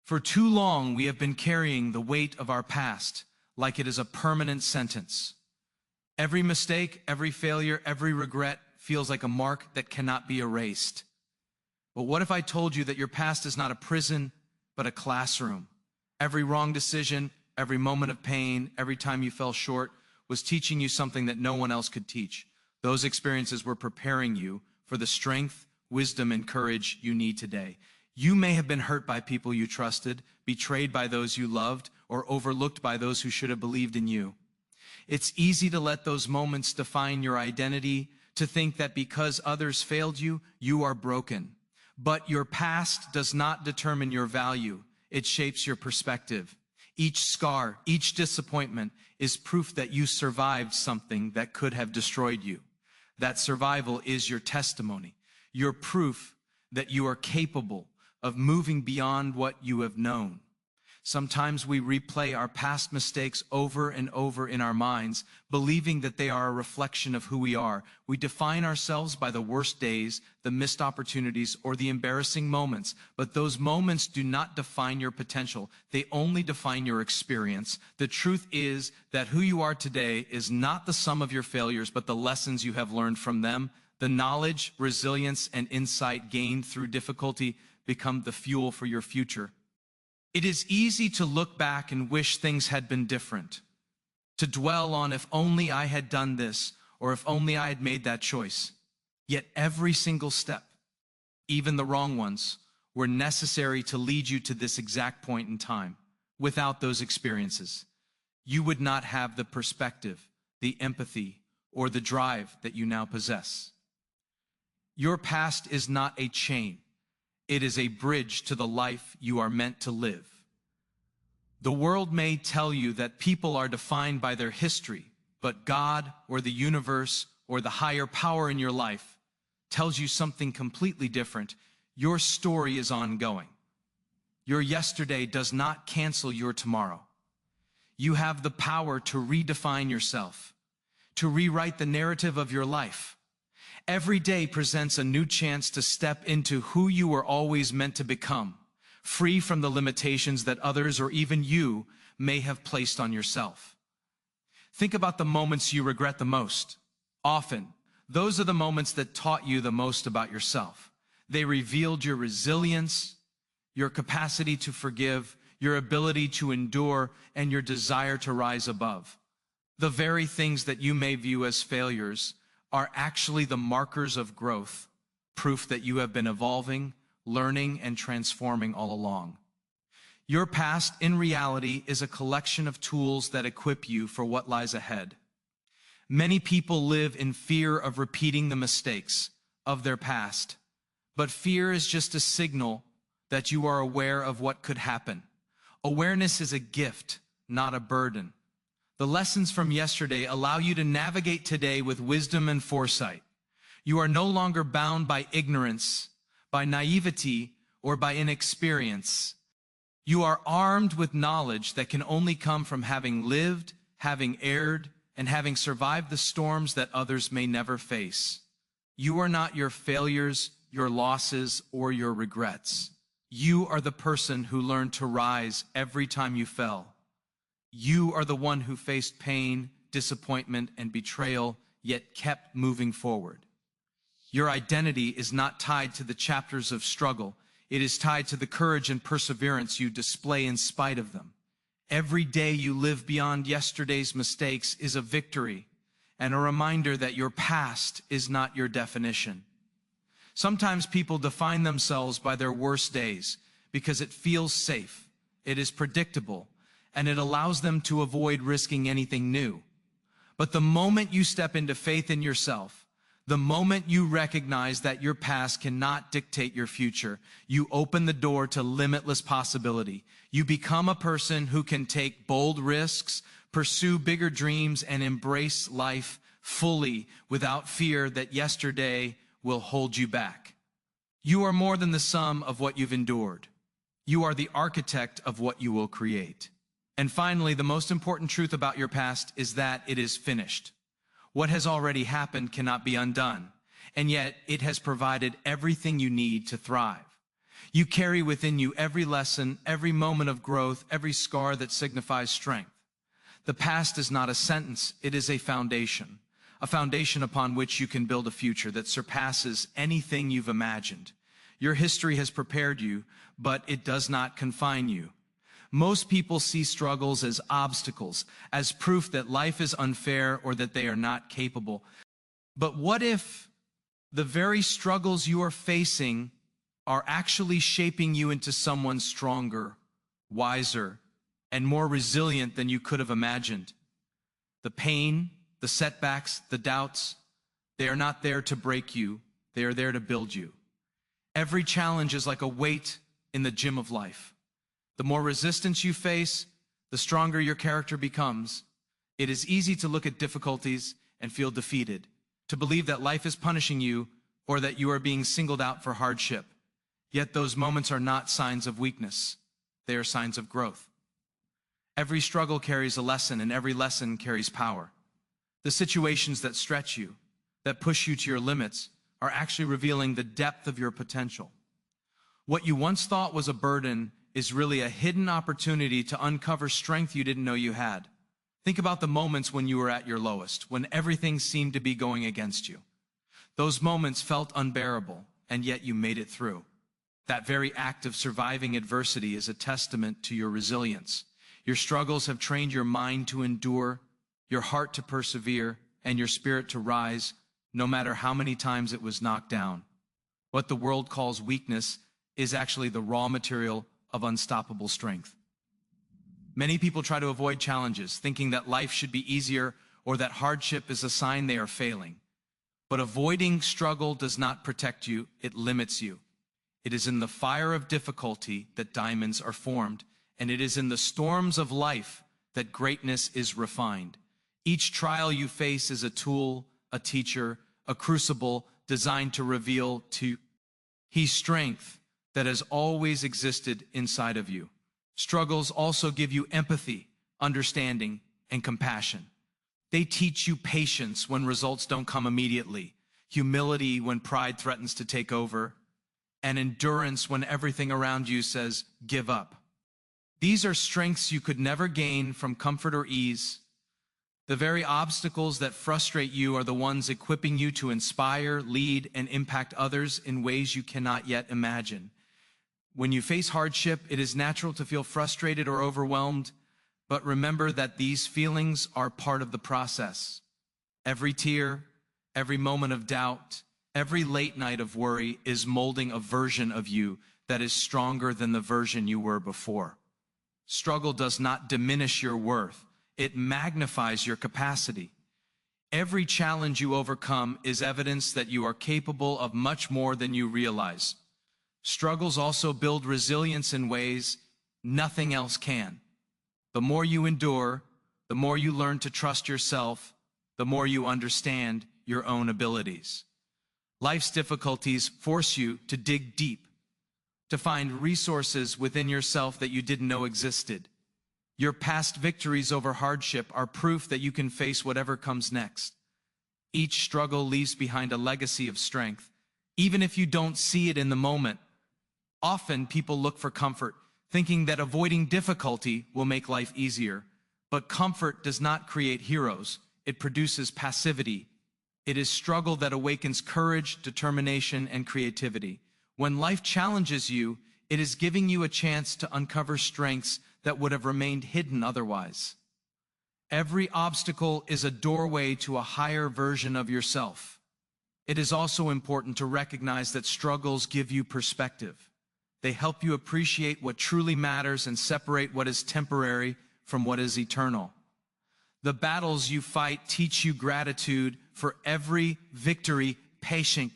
For too long, we have been carrying the weight of our past like it is a permanent sentence. Every mistake, every failure, every regret feels like a mark that cannot be erased. But what if I told you that your past is not a prison, but a classroom? Every wrong decision, every moment of pain, every time you fell short was teaching you something that no one else could teach. Those experiences were preparing you for the strength, wisdom, and courage you need today. You may have been hurt by people you trusted, betrayed by those you loved, or overlooked by those who should have believed in you. It's easy to let those moments define your identity, to think that because others failed you, you are broken. But your past does not determine your value. It shapes your perspective. Each scar, each disappointment is proof that you survived something that could have destroyed you. That survival is your testimony, your proof that you are capable of moving beyond what you have known. Sometimes we replay our past mistakes over and over in our minds, believing that they are a reflection of who we are. We define ourselves by the worst days, the missed opportunities, or the embarrassing moments. But those moments do not define your potential. They only define your experience. The truth is that who you are today is not the sum of your failures, but the lessons you have learned from them. The knowledge, resilience, and insight gained through difficulty become the fuel for your future. It is easy to look back and wish things had been different, to dwell on if only I had done this, or if only I had made that choice. Yet every single step, even the wrong ones, were necessary to lead you to this exact point in time. Without those experiences, you would not have the perspective, the empathy, or the drive that you now possess. Your past is not a chain. It is a bridge to the life you are meant to live. The world may tell you that people are defined by their history, but God or the universe or the higher power in your life tells you something completely different. Your story is ongoing. Your yesterday does not cancel your tomorrow. You have the power to redefine yourself, to rewrite the narrative of your life. Every day presents a new chance to step into who you were always meant to become, free from the limitations that others or even you may have placed on yourself. Think about the moments you regret the most. Often, those are the moments that taught you the most about yourself. They revealed your resilience, your capacity to forgive, your ability to endure, and your desire to rise above. The very things that you may view as failures are actually the markers of growth, proof that you have been evolving, learning, and transforming all along. Your past, in reality, is a collection of tools that equip you for what lies ahead. Many people live in fear of repeating the mistakes of their past, but fear is just a signal that you are aware of what could happen. Awareness is a gift, not a burden. The lessons from yesterday allow you to navigate today with wisdom and foresight. You are no longer bound by ignorance, by naivety, or by inexperience. You are armed with knowledge that can only come from having lived, having erred, and having survived the storms that others may never face. You are not your failures, your losses, or your regrets. You are the person who learned to rise every time you fell. You are the one who faced pain, disappointment, and betrayal, yet kept moving forward. Your identity is not tied to the chapters of struggle. It is tied to the courage and perseverance you display in spite of them. Every day you live beyond yesterday's mistakes is a victory and a reminder that your past is not your definition. Sometimes people define themselves by their worst days because it feels safe, it is predictable, and it allows them to avoid risking anything new. But the moment you step into faith in yourself, the moment you recognize that your past cannot dictate your future, you open the door to limitless possibility. You become a person who can take bold risks, pursue bigger dreams, and embrace life fully without fear that yesterday will hold you back. You are more than the sum of what you've endured. You are the architect of what you will create. And finally, the most important truth about your past is that it is finished. What has already happened cannot be undone, and yet it has provided everything you need to thrive. You carry within you every lesson, every moment of growth, every scar that signifies strength. The past is not a sentence, it is a foundation upon which you can build a future that surpasses anything you've imagined. Your history has prepared you, but it does not confine you. Most people see struggles as obstacles, as proof that life is unfair or that they are not capable. But what if the very struggles you are facing are actually shaping you into someone stronger, wiser, and more resilient than you could have imagined? The pain, the setbacks, the doubts, they are not there to break you, they are there to build you. Every challenge is like a weight in the gym of life. The more resistance you face, the stronger your character becomes. It is easy to look at difficulties and feel defeated, to believe that life is punishing you or that you are being singled out for hardship. Yet those moments are not signs of weakness. They are signs of growth. Every struggle carries a lesson, and every lesson carries power. The situations that stretch you, that push you to your limits, are actually revealing the depth of your potential. What you once thought was a burden is really a hidden opportunity to uncover strength you didn't know you had. Think about the moments when you were at your lowest, when everything seemed to be going against you. Those moments felt unbearable, and yet you made it through. That very act of surviving adversity is a testament to your resilience. Your struggles have trained your mind to endure, your heart to persevere, and your spirit to rise, no matter how many times it was knocked down. What the world calls weakness is actually the raw material of unstoppable strength. Many people try to avoid challenges, thinking that life should be easier or that hardship is a sign they are failing. But avoiding struggle does not protect you, it limits you. It is in the fire of difficulty that diamonds are formed, and it is in the storms of life that greatness is refined. Each trial you face is a tool, a teacher, a crucible designed to reveal to you strength that has always existed inside of you. Struggles also give you empathy, understanding, and compassion. They teach you patience when results don't come immediately, humility when pride threatens to take over, and endurance when everything around you says, give up. These are strengths you could never gain from comfort or ease. The very obstacles that frustrate you are the ones equipping you to inspire, lead, and impact others in ways you cannot yet imagine. When you face hardship, it is natural to feel frustrated or overwhelmed, but remember that these feelings are part of the process. Every tear, every moment of doubt, every late night of worry is molding a version of you that is stronger than the version you were before. Struggle does not diminish your worth. It magnifies your capacity. Every challenge you overcome is evidence that you are capable of much more than you realize. Struggles also build resilience in ways nothing else can. The more you endure, the more you learn to trust yourself, the more you understand your own abilities. Life's difficulties force you to dig deep, to find resources within yourself that you didn't know existed. Your past victories over hardship are proof that you can face whatever comes next. Each struggle leaves behind a legacy of strength, even if you don't see it in the moment. Often people look for comfort, thinking that avoiding difficulty will make life easier. But comfort does not create heroes. It produces passivity. It is struggle that awakens courage, determination, and creativity. When life challenges you, it is giving you a chance to uncover strengths that would have remained hidden otherwise. Every obstacle is a doorway to a higher version of yourself. It is also important to recognize that struggles give you perspective. They help you appreciate what truly matters and separate what is temporary from what is eternal. The battles you fight teach you gratitude for every victory, patience,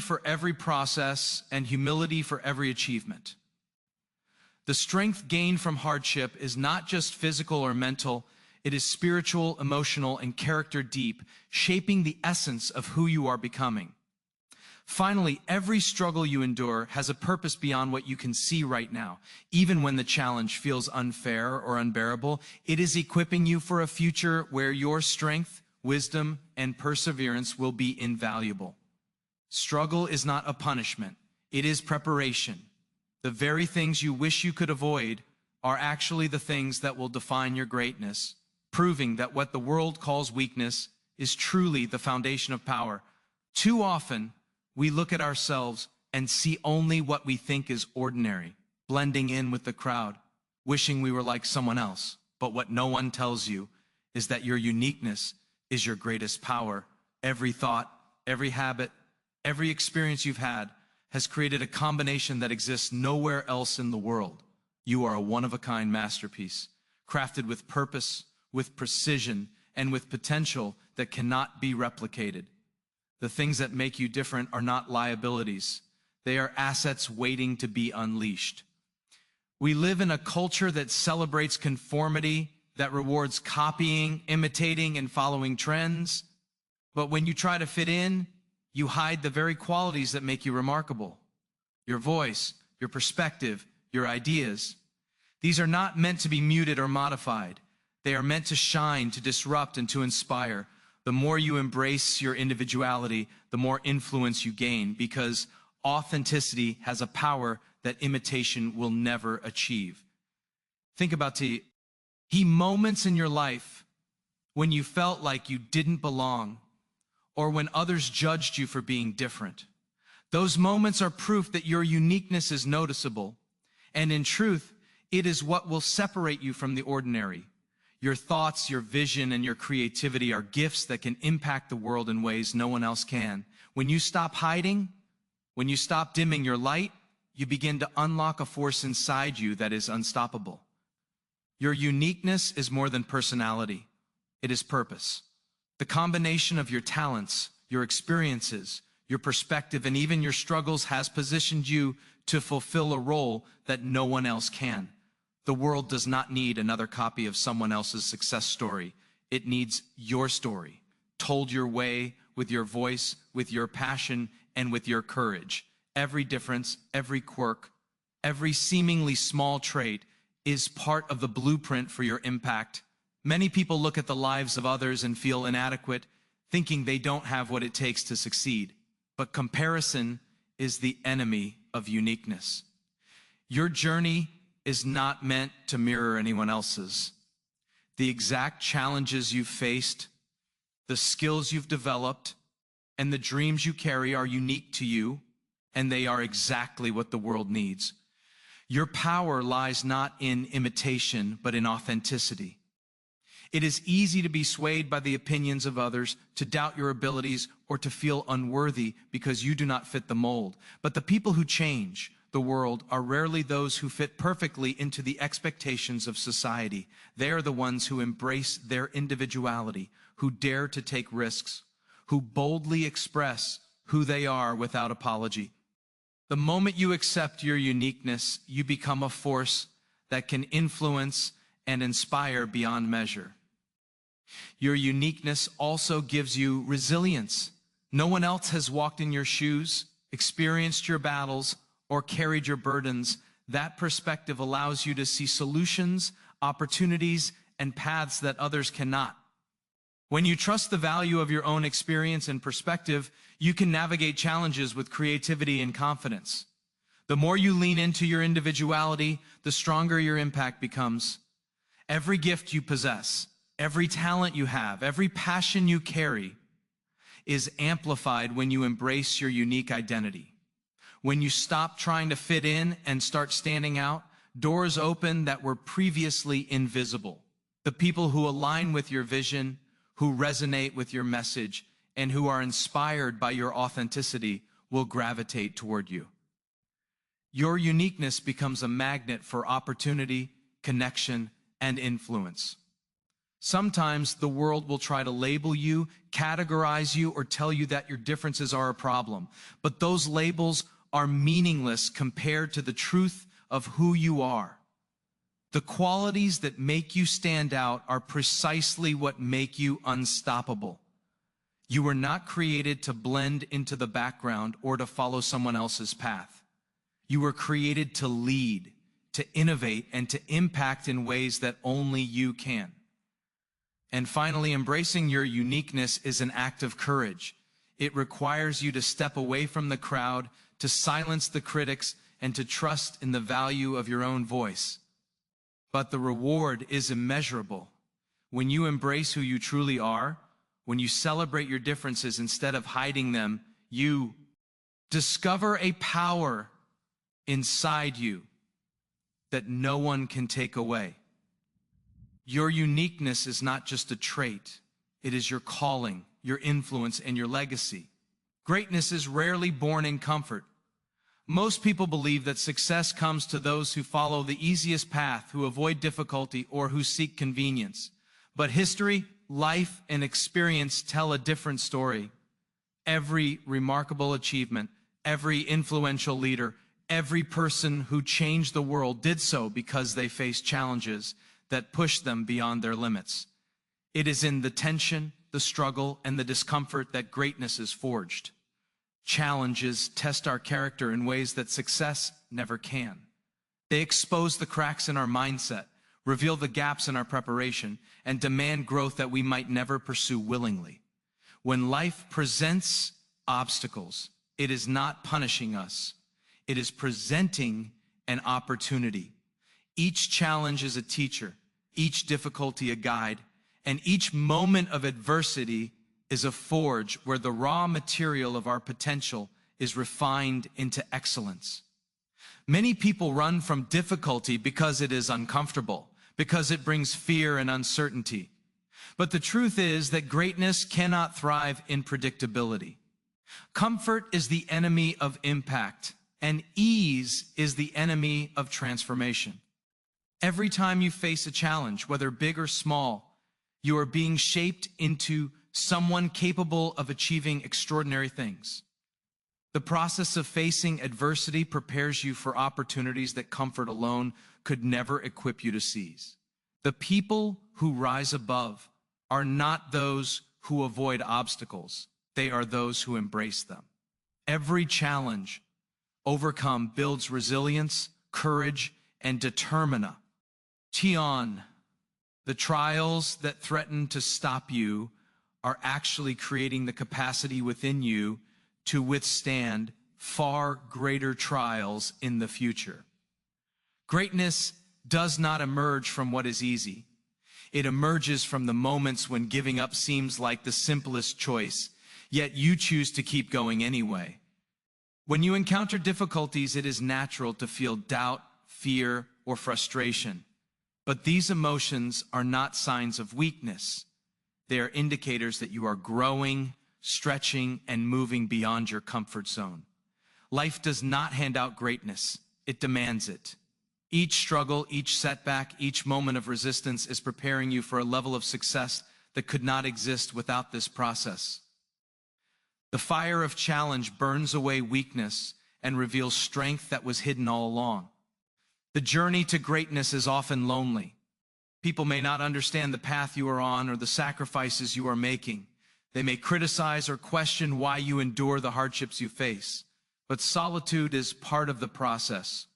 for every process, and humility for every achievement. The strength gained from hardship is not just physical or mental, it is spiritual, emotional, and character deep, shaping the essence of who you are becoming. Finally, every struggle you endure has a purpose beyond what you can see right now. Even when the challenge feels unfair or unbearable, it is equipping you for a future where your strength, wisdom, and perseverance will be invaluable. Struggle is not a punishment. It is preparation. The very things you wish you could avoid are actually the things that will define your greatness, proving that what the world calls weakness is truly the foundation of power. Too often, we look at ourselves and see only what we think is ordinary, blending in with the crowd, wishing we were like someone else. But what no one tells you is that your uniqueness is your greatest power. Every thought, every habit, every experience you've had has created a combination that exists nowhere else in the world. You are a one-of-a-kind masterpiece, crafted with purpose, with precision, and with potential that cannot be replicated. The things that make you different are not liabilities. They are assets waiting to be unleashed. We live in a culture that celebrates conformity, that rewards copying, imitating, and following trends. But when you try to fit in, you hide the very qualities that make you remarkable. Your voice, your perspective, your ideas. These are not meant to be muted or modified. They are meant to shine, to disrupt, and to inspire. The more you embrace your individuality, the more influence you gain, because authenticity has a power that imitation will never achieve. Think about the moments in your life when you felt like you didn't belong, or when others judged you for being different. Those moments are proof that your uniqueness is noticeable, and in truth, it is what will separate you from the ordinary. Your thoughts, your vision, and your creativity are gifts that can impact the world in ways no one else can. When you stop hiding, when you stop dimming your light, you begin to unlock a force inside you that is unstoppable. Your uniqueness is more than personality. It is purpose. The combination of your talents, your experiences, your perspective, and even your struggles has positioned you to fulfill a role that no one else can. The world does not need another copy of someone else's success story. It needs your story, told your way, with your voice, with your passion, and with your courage. Every difference, every quirk, every seemingly small trait is part of the blueprint for your impact. Many people look at the lives of others and feel inadequate, thinking they don't have what it takes to succeed. But comparison is the enemy of uniqueness. Your journey is not meant to mirror anyone else's. The exact challenges you've faced, the skills you've developed, and the dreams you carry are unique to you, and they are exactly what the world needs. Your power lies not in imitation, but in authenticity. It is easy to be swayed by the opinions of others, to doubt your abilities, or to feel unworthy because you do not fit the mold. But the people who change the world are rarely those who fit perfectly into the expectations of society. They are the ones who embrace their individuality, who dare to take risks, who boldly express who they are without apology. The moment you accept your uniqueness, you become a force that can influence and inspire beyond measure. Your uniqueness also gives you resilience. No one else has walked in your shoes, experienced your battles, or carried your burdens. That perspective allows you to see solutions, opportunities, and paths that others cannot. When you trust the value of your own experience and perspective, you can navigate challenges with creativity and confidence. The more you lean into your individuality, the stronger your impact becomes. Every gift you possess, every talent you have, every passion you carry is amplified when you embrace your unique identity. When you stop trying to fit in and start standing out, doors open that were previously invisible. The people who align with your vision, who resonate with your message, and who are inspired by your authenticity will gravitate toward you. Your uniqueness becomes a magnet for opportunity, connection, and influence. Sometimes the world will try to label you, categorize you, or tell you that your differences are a problem. But those labels are meaningless compared to the truth of who you are. The qualities that make you stand out are precisely what make you unstoppable. You were not created to blend into the background or to follow someone else's path. You were created to lead, to innovate, and to impact in ways that only you can. And finally, embracing your uniqueness is an act of courage. It requires you to step away from the crowd, to silence the critics, and to trust in the value of your own voice. But the reward is immeasurable. When you embrace who you truly are, when you celebrate your differences instead of hiding them, you discover a power inside you that no one can take away. Your uniqueness is not just a trait. It is your calling, your influence, and your legacy. Greatness is rarely born in comfort. Most people believe that success comes to those who follow the easiest path, who avoid difficulty, or who seek convenience. But history, life, and experience tell a different story. Every remarkable achievement, every influential leader, every person who changed the world did so because they faced challenges that pushed them beyond their limits. It is in the tension, the struggle, and the discomfort that greatness is forged. Challenges test our character in ways that success never can. They expose the cracks in our mindset, reveal the gaps in our preparation, and demand growth that we might never pursue willingly. When life presents obstacles, it is not punishing us. It is presenting an opportunity. Each challenge is a teacher, each difficulty a guide, and each moment of adversity is a forge where the raw material of our potential is refined into excellence. Many people run from difficulty because it is uncomfortable, because it brings fear and uncertainty. But the truth is that greatness cannot thrive in predictability. Comfort is the enemy of impact, and ease is the enemy of transformation. Every time you face a challenge, whether big or small, you are being shaped into someone capable of achieving extraordinary things. The process of facing adversity prepares you for opportunities that comfort alone could never equip you to seize. The people who rise above are not those who avoid obstacles. They are those who embrace them. Every challenge overcome builds resilience, courage, and determina. Tion, the trials that threaten to stop you are actually creating the capacity within you to withstand far greater trials in the future. Greatness does not emerge from what is easy. It emerges from the moments when giving up seems like the simplest choice, yet you choose to keep going anyway. When you encounter difficulties, it is natural to feel doubt, fear, or frustration. But these emotions are not signs of weakness. They are indicators that you are growing, stretching, and moving beyond your comfort zone. Life does not hand out greatness. It demands it. Each struggle, each setback, each moment of resistance is preparing you for a level of success that could not exist without this process. The fire of challenge burns away weakness and reveals strength that was hidden all along. The journey to greatness is often lonely. People may not understand the path you are on or the sacrifices you are making. They may criticize or question why you endure the hardships you face. But solitude is part of the process,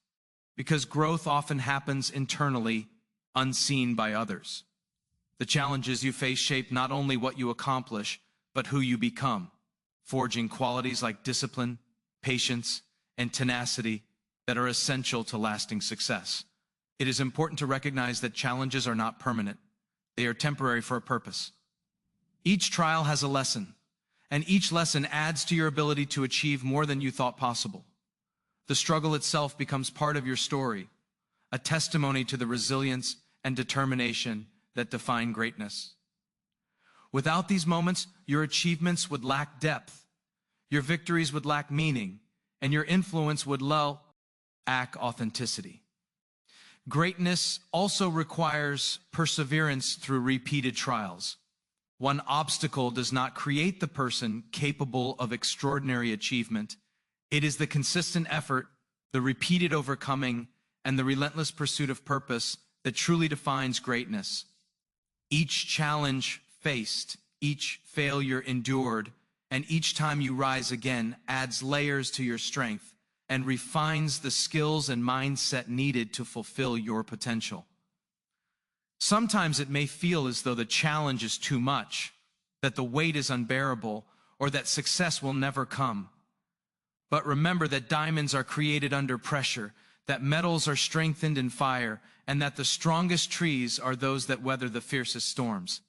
because growth often happens internally, unseen by others. The challenges you face shape not only what you accomplish, but who you become, forging qualities like discipline, patience, and tenacity that are essential to lasting success. It is important to recognize that challenges are not permanent. They are temporary for a purpose. Each trial has a lesson, and each lesson adds to your ability to achieve more than you thought possible. The struggle itself becomes part of your story, a testimony to the resilience and determination that define greatness. Without these moments, your achievements would lack depth, your victories would lack meaning, and your influence would lack authenticity. Greatness also requires perseverance through repeated trials. One obstacle does not create the person capable of extraordinary achievement. It is the consistent effort, the repeated overcoming, and the relentless pursuit of purpose that truly defines greatness. Each challenge faced, each failure endured, and each time you rise again adds layers to your strength and refines the skills and mindset needed to fulfill your potential. Sometimes it may feel as though the challenge is too much, that the weight is unbearable, or that success will never come. But remember that diamonds are created under pressure, that metals are strengthened in fire, and that the strongest trees are those that weather the fiercest storms.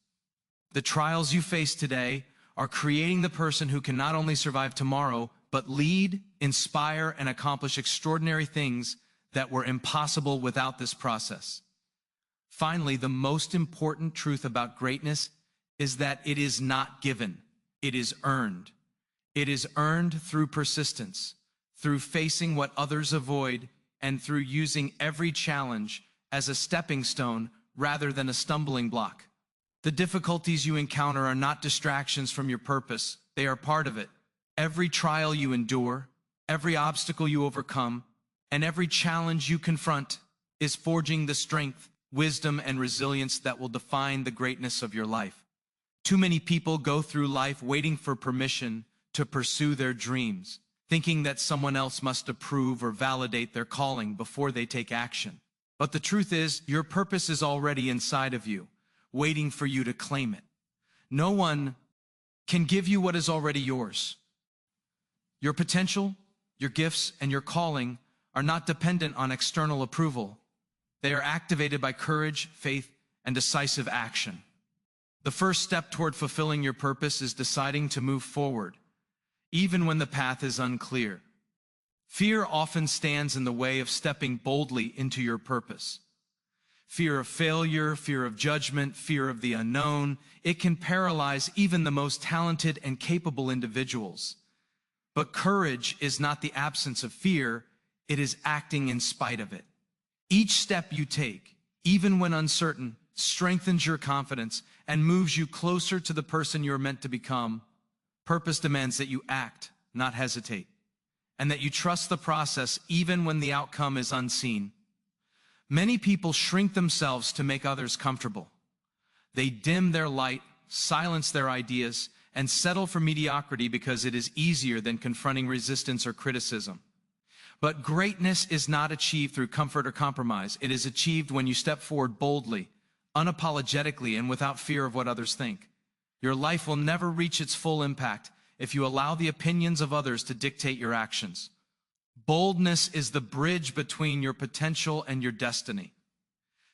The trials you face today are creating the person who can not only survive tomorrow, but lead, inspire, and accomplish extraordinary things that were impossible without this process. Finally, the most important truth about greatness is that it is not given, it is earned. It is earned through persistence, through facing what others avoid, and through using every challenge as a stepping stone rather than a stumbling block. The difficulties you encounter are not distractions from your purpose. They are part of it. Every trial you endure, every obstacle you overcome, and every challenge you confront is forging the strength, wisdom, and resilience that will define the greatness of your life. Too many people go through life waiting for permission to pursue their dreams, thinking that someone else must approve or validate their calling before they take action. But the truth is, your purpose is already inside of you, waiting for you to claim it. No one can give you what is already yours. Your potential, your gifts, and your calling are not dependent on external approval. They are activated by courage, faith, and decisive action. The first step toward fulfilling your purpose is deciding to move forward, even when the path is unclear. Fear often stands in the way of stepping boldly into your purpose. Fear of failure, fear of judgment, fear of the unknown, it can paralyze even the most talented and capable individuals. But courage is not the absence of fear, it is acting in spite of it. Each step you take, even when uncertain, strengthens your confidence and moves you closer to the person you're meant to become. Purpose demands that you act, not hesitate, and that you trust the process even when the outcome is unseen. Many people shrink themselves to make others comfortable. They dim their light, silence their ideas, and settle for mediocrity because it is easier than confronting resistance or criticism. But greatness is not achieved through comfort or compromise. It is achieved when you step forward boldly, unapologetically, and without fear of what others think. Your life will never reach its full impact if you allow the opinions of others to dictate your actions. Boldness is the bridge between your potential and your destiny.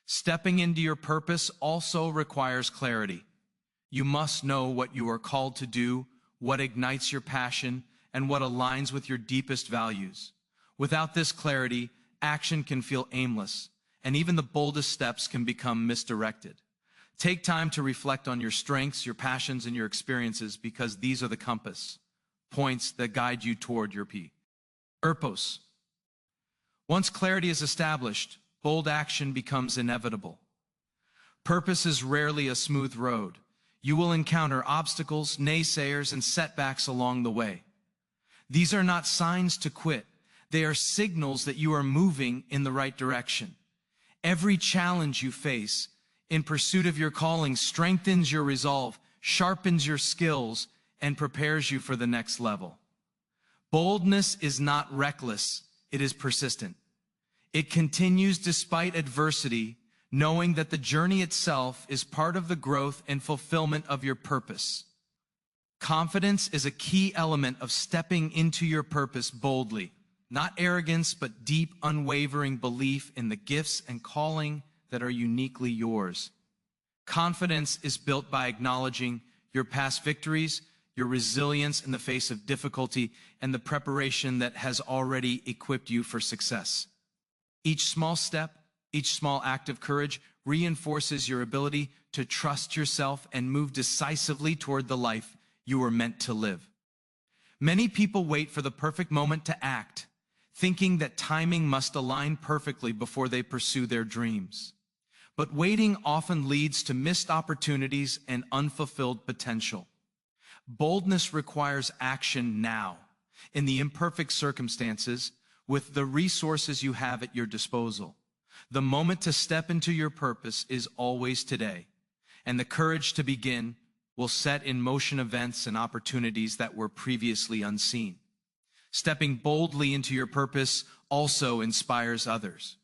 Stepping into your purpose also requires clarity. You must know what you are called to do, what ignites your passion, and what aligns with your deepest values. Without this clarity, action can feel aimless, and even the boldest steps can become misdirected. Take time to reflect on your strengths, your passions, and your experiences, because these are the compass points that guide you toward your purpose. Once clarity is established, bold action becomes inevitable. Purpose is rarely a smooth road. You will encounter obstacles, naysayers, and setbacks along the way. These are not signs to quit. They are signals that you are moving in the right direction. Every challenge you face in pursuit of your calling strengthens your resolve, sharpens your skills, and prepares you for the next level. Boldness is not reckless, it is persistent. It continues despite adversity, knowing that the journey itself is part of the growth and fulfillment of your purpose. Confidence is a key element of stepping into your purpose boldly. Not arrogance, but deep, unwavering belief in the gifts and calling that are uniquely yours. Confidence is built by acknowledging your past victories, your resilience in the face of difficulty, and the preparation that has already equipped you for success. Each small step, each small act of courage reinforces your ability to trust yourself and move decisively toward the life you were meant to live. Many people wait for the perfect moment to act, thinking that timing must align perfectly before they pursue their dreams. But waiting often leads to missed opportunities and unfulfilled potential. Boldness requires action now, in the imperfect circumstances, with the resources you have at your disposal. The moment to step into your purpose is always today, and the courage to begin will set in motion events and opportunities that were previously unseen. Stepping boldly into your purpose also inspires others.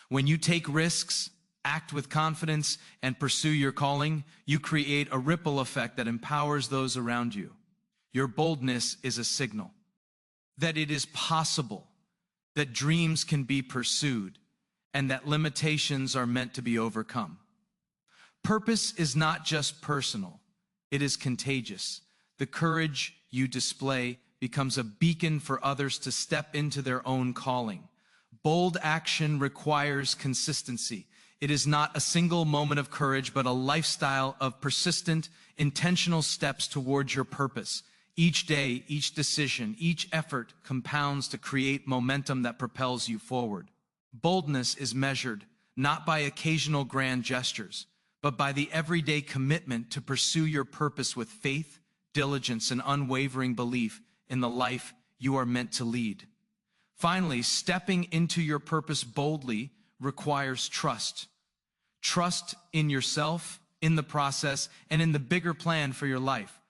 When you take risks, act with confidence, and pursue your calling, you create a ripple effect that empowers those around you. Your boldness is a signal. that it is possible, that dreams can be pursued, and that limitations are meant to be overcome. Purpose is not just personal, it is contagious. The courage you display becomes a beacon for others to step into their own calling. Bold action requires consistency. It is not a single moment of courage, but a lifestyle of persistent, intentional steps towards your purpose. Each day, each decision, each effort compounds to create momentum that propels you forward. Boldness is measured not by occasional grand gestures, but by the everyday commitment to pursue your purpose with faith, diligence, and unwavering belief in the life you are meant to lead. Finally, stepping into your purpose boldly requires trust. Trust in yourself, in the process, and in the bigger plan for your life.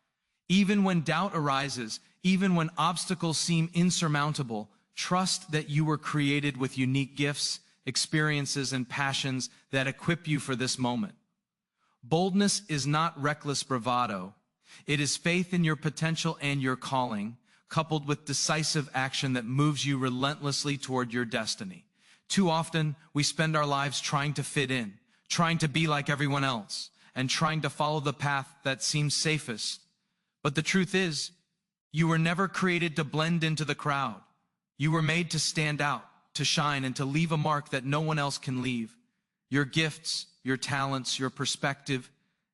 Even when doubt arises, even when obstacles seem insurmountable, trust that you were created with unique gifts, experiences, and passions that equip you for this moment. Boldness is not reckless bravado. It is faith in your potential and your calling, coupled with decisive action that moves you relentlessly toward your destiny. Too often, we spend our lives trying to fit in, trying to be like everyone else, and trying to follow the path that seems safest. But the truth is, you were never created to blend into the crowd. You were made to stand out, to shine, and to leave a mark that no one else can leave. Your gifts, your talents, your perspective,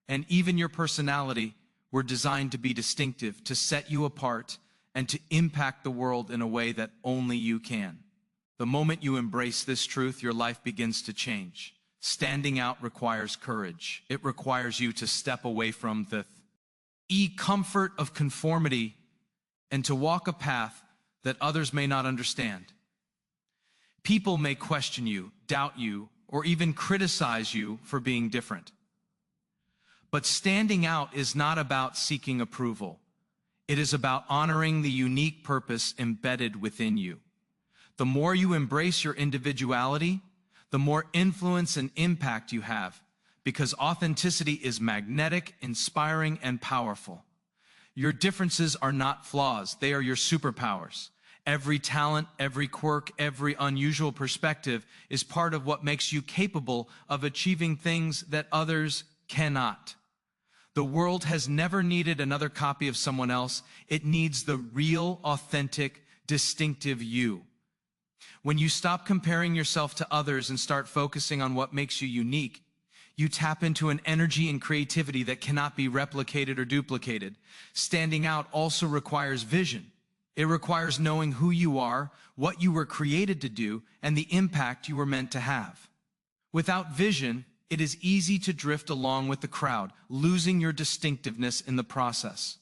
and even your personality were designed to be distinctive, to set you apart, and to impact the world in a way that only you can. The moment you embrace this truth, your life begins to change. Standing out requires courage. It requires you to step away from the comfort of conformity and to walk a path that others may not understand. People may question you, doubt you, or even criticize you for being different. But standing out is not about seeking approval. It is about honoring the unique purpose embedded within you. The more you embrace your individuality, the more influence and impact you have, because authenticity is magnetic, inspiring, and powerful. Your differences are not flaws, they are your superpowers. Every talent, every quirk, every unusual perspective is part of what makes you capable of achieving things that others cannot. The world has never needed another copy of someone else. It needs the real, authentic, distinctive you. When you stop comparing yourself to others and start focusing on what makes you unique, you tap into an energy and creativity that cannot be replicated or duplicated. Standing out also requires vision. It requires knowing who you are, what you were created to do, and the impact you were meant to have. Without vision, it is easy to drift along with the crowd, losing your distinctiveness in the process.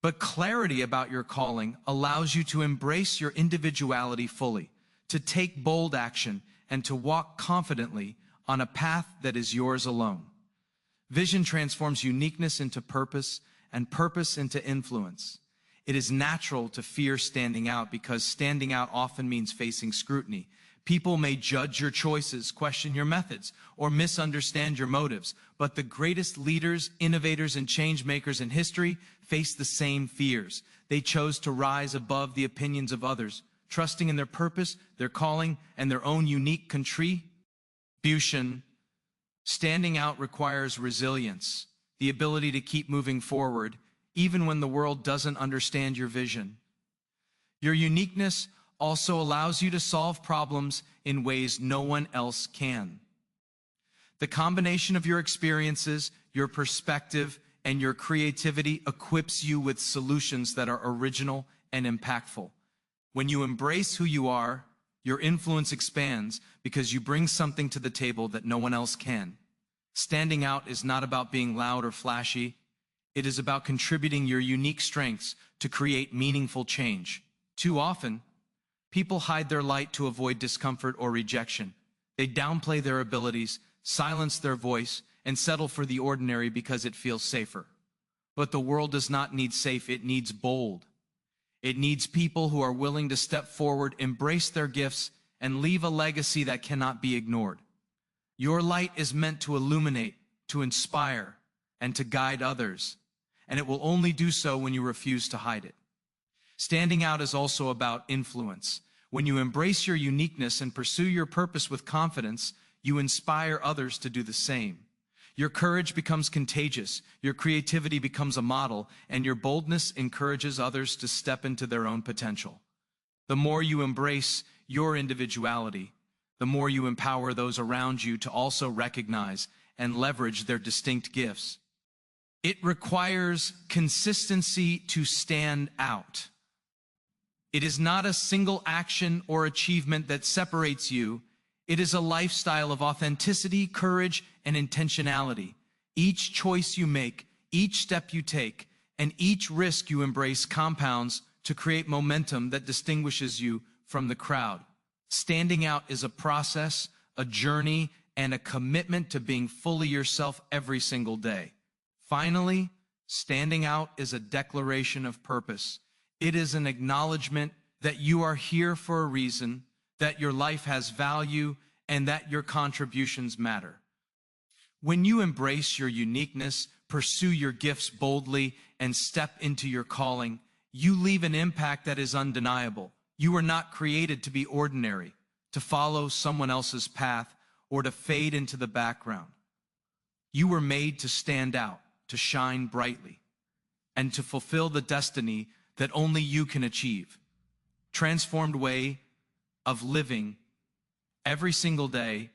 But clarity about your calling allows you to embrace your individuality fully, to take bold action, and to walk confidently on a path that is yours alone. Vision transforms uniqueness into purpose and purpose into influence. It is natural to fear standing out because standing out often means facing scrutiny. People may judge your choices, question your methods, or misunderstand your motives. But the greatest leaders, innovators, and change makers in history face the same fears. They chose to rise above the opinions of others, trusting in their purpose, their calling, and their own unique contribution. Standing out requires resilience, the ability to keep moving forward, even when the world doesn't understand your vision. Your uniqueness also allows you to solve problems in ways no one else can. The combination of your experiences, your perspective, and your creativity equips you with solutions that are original and impactful. When you embrace who you are, your influence expands because you bring something to the table that no one else can. Standing out is not about being loud or flashy. It is about contributing your unique strengths to create meaningful change. Too often, people hide their light to avoid discomfort or rejection. They downplay their abilities, silence their voice, and settle for the ordinary because it feels safer. But the world does not need safe, it needs bold. It needs people who are willing to step forward, embrace their gifts, and leave a legacy that cannot be ignored. Your light is meant to illuminate, to inspire, and to guide others, and it will only do so when you refuse to hide it. Standing out is also about influence. When you embrace your uniqueness and pursue your purpose with confidence, you inspire others to do the same. Your courage becomes contagious, your creativity becomes a model, and your boldness encourages others to step into their own potential. The more you embrace your individuality, the more you empower those around you to also recognize and leverage their distinct gifts. It requires consistency to stand out. It is not a single action or achievement that separates you. It is a lifestyle of authenticity, courage, and intentionality. Each choice you make, each step you take, and each risk you embrace compounds to create momentum that distinguishes you from the crowd. Standing out is a process, a journey, and a commitment to being fully yourself every single day. Finally, standing out is a declaration of purpose. It is an acknowledgement that you are here for a reason, that your life has value, and that your contributions matter. When you embrace your uniqueness, pursue your gifts boldly, and step into your calling, you leave an impact that is undeniable. You were not created to be ordinary, to follow someone else's path, or to fade into the background. You were made to stand out, to shine brightly, and to fulfill the destiny that only you can achieve. Transformed way of living every single day